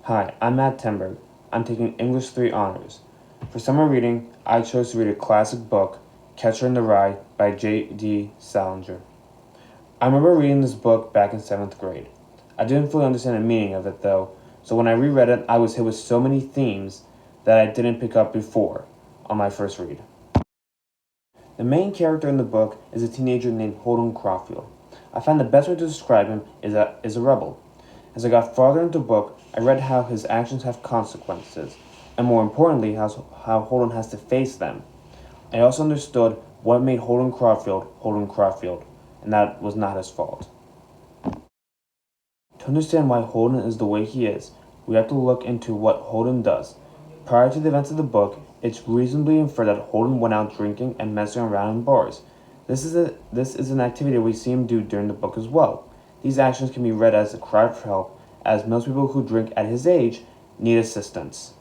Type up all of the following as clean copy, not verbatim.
Hi, I'm Matt Tenberg. I'm taking English 3 honors. For summer reading, I chose to read a classic book, Catcher in the Rye by J.D. Salinger. I remember reading this book back in 7th grade. I didn't fully understand the meaning of it though, so when I reread it, I was hit with so many themes that I didn't pick up before on my first read. The main character in the book is a teenager named Holden Caulfield. I find the best way to describe him is a rebel. As I got farther into the book, I read how his actions have consequences, and more importantly, how Holden has to face them. I also understood what made Holden Caulfield, and that was not his fault. To understand why Holden is the way he is, we have to look into what Holden does. Prior to the events of the book, it's reasonably inferred that Holden went out drinking and messing around in bars. This is an activity we see him do during the book as well. These actions can be read as a cry for help, as most people who drink at his age need assistance.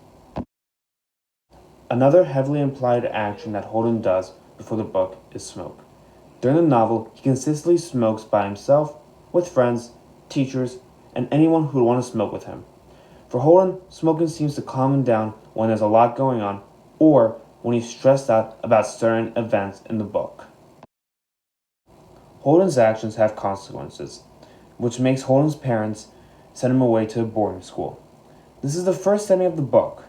Another heavily implied action that Holden does before the book is smoke. During the novel, he consistently smokes by himself, with friends, teachers, and anyone who would want to smoke with him. For Holden, smoking seems to calm him down when there's a lot going on, or when he's stressed out about certain events in the book. Holden's actions have consequences, which makes Holden's parents send him away to a boarding school. This is the first setting of the book.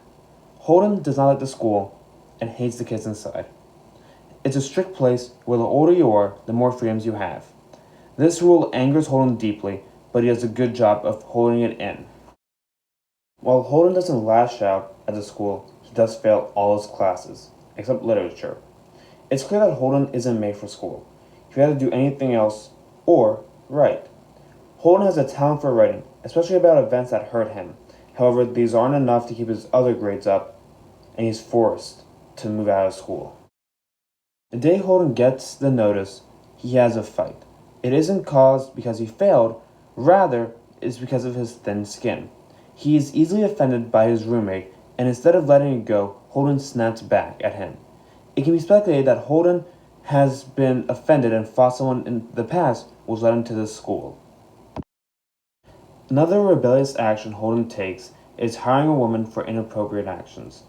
Holden does not like the school and hates the kids inside. It's a strict place where the older you are, the more freedoms you have. This rule angers Holden deeply, but he does a good job of holding it in. While Holden doesn't lash out at the school, he does fail all his classes, except literature. It's clear that Holden isn't made for school. He would rather do anything else, or write. Holden has a talent for writing, especially about events that hurt him. However, these aren't enough to keep his other grades up, and he's forced to move out of school. The day Holden gets the notice, he has a fight. It isn't caused because he failed, rather, it's because of his thin skin. He is easily offended by his roommate, and instead of letting it go, Holden snaps back at him. It can be speculated that Holden has been offended and fought someone in the past which led him to this school. Another rebellious action Holden takes is hiring a woman for inappropriate actions.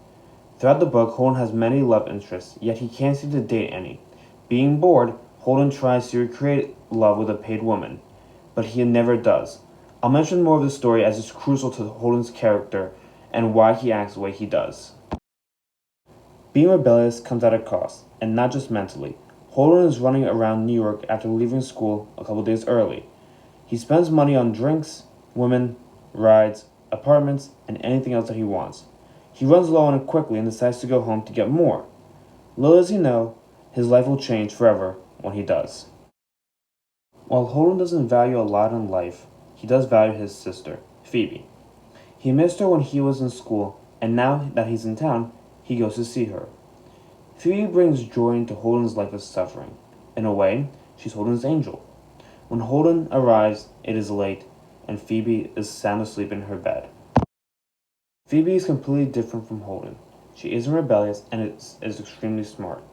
Throughout the book, Holden has many love interests, yet he can't seem to date any. Being bored, Holden tries to recreate love with a paid woman, but he never does. I'll mention more of the story as it's crucial to Holden's character and why he acts the way he does. Being rebellious comes at a cost, and not just mentally. Holden is running around New York after leaving school a couple days early. He spends money on drinks, women, rides, apartments, and anything else that he wants. He runs low on it quickly and decides to go home to get more. Little does he know, his life will change forever when he does. While Holden doesn't value a lot in life, he does value his sister, Phoebe. He missed her when he was in school, and now that he's in town, he goes to see her. Phoebe brings joy into Holden's life of suffering. In a way, she's Holden's angel. When Holden arrives, it is late, and Phoebe is sound asleep in her bed. Phoebe is completely different from Holden. She isn't rebellious and is extremely smart.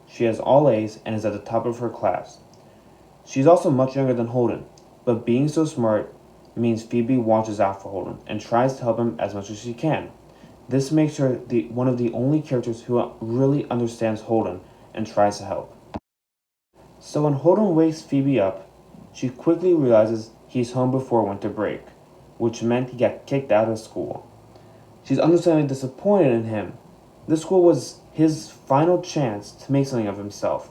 She has all A's and is at the top of her class. She's also much younger than Holden, but being so smart means Phoebe watches out for Holden and tries to help him as much as she can. This makes her one of the only characters who really understands Holden and tries to help. So when Holden wakes Phoebe up, she quickly realizes he's home before winter break, which meant he got kicked out of school. She's understandably disappointed in him. This school was his final chance to make something of himself,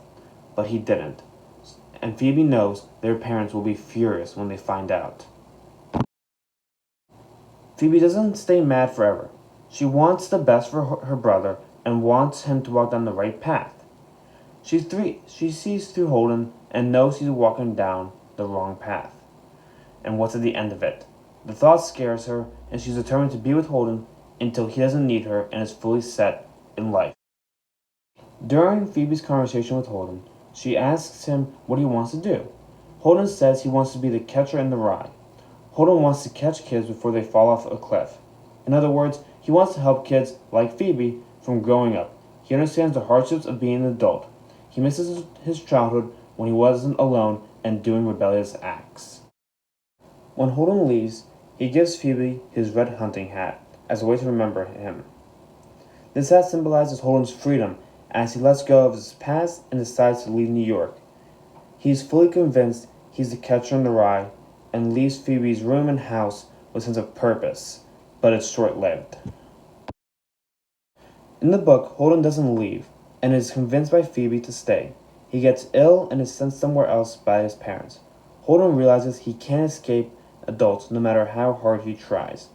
but he didn't. And Phoebe knows their parents will be furious when they find out. Phoebe doesn't stay mad forever. She wants the best for her brother and wants him to walk down the right path. She sees through Holden and knows he's walking down the wrong path. And what's at the end of it? The thought scares her, and she's determined to be with Holden until he doesn't need her and is fully set in life. During Phoebe's conversation with Holden, she asks him what he wants to do. Holden says he wants to be the catcher in the rye. Holden wants to catch kids before they fall off a cliff. In other words, he wants to help kids, like Phoebe, from growing up. He understands the hardships of being an adult. He misses his childhood when he wasn't alone and doing rebellious acts. When Holden leaves, He gives Phoebe his red hunting hat as a way to remember him. This hat symbolizes Holden's freedom as he lets go of his past and decides to leave New York. He is fully convinced he's the catcher in the rye and leaves Phoebe's room and house with a sense of purpose, but it's short-lived. In the book, Holden doesn't leave and is convinced by Phoebe to stay. He gets ill and is sent somewhere else by his parents. Holden realizes he can't escape adults no matter how hard he tries.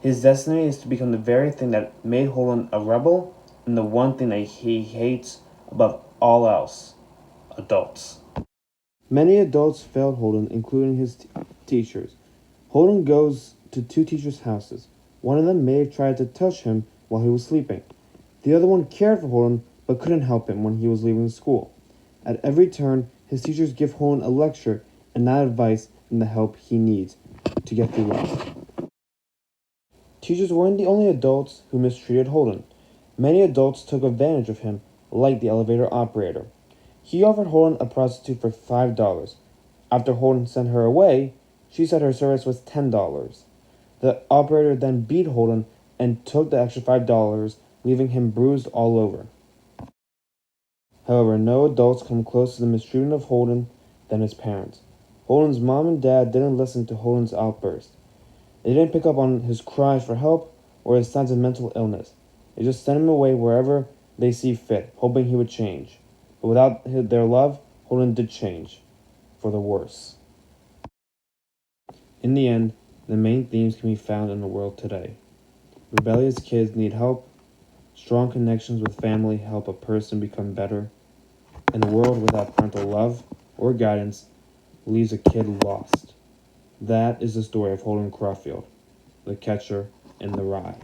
His destiny is to become the very thing that made Holden a rebel and the one thing that he hates above all else: adults. Many adults failed Holden, including his teachers. Holden goes to two teachers' houses. One of them may have tried to touch him while he was sleeping. The other one cared for Holden but couldn't help him when he was leaving school. At every turn, his teachers give Holden a lecture and not advice and the help he needs to get through life. Teachers weren't the only adults who mistreated Holden. Many adults took advantage of him, like the elevator operator. He offered Holden a prostitute for $5. After Holden sent her away, she said her service was $10. The operator then beat Holden and took the extra $5, leaving him bruised all over. However, no adults come close to the mistreatment of Holden than his parents. Holden's mom and dad didn't listen to Holden's outburst. They didn't pick up on his cries for help or his signs of mental illness. They just sent him away wherever they see fit, hoping he would change. But without their love, Holden did change, for the worse. In the end, the main themes can be found in the world today. Rebellious kids need help. Strong connections with family help a person become better. And a world without parental love or guidance leaves a kid lost. That is the story of Holden Caulfield, the catcher in the rye.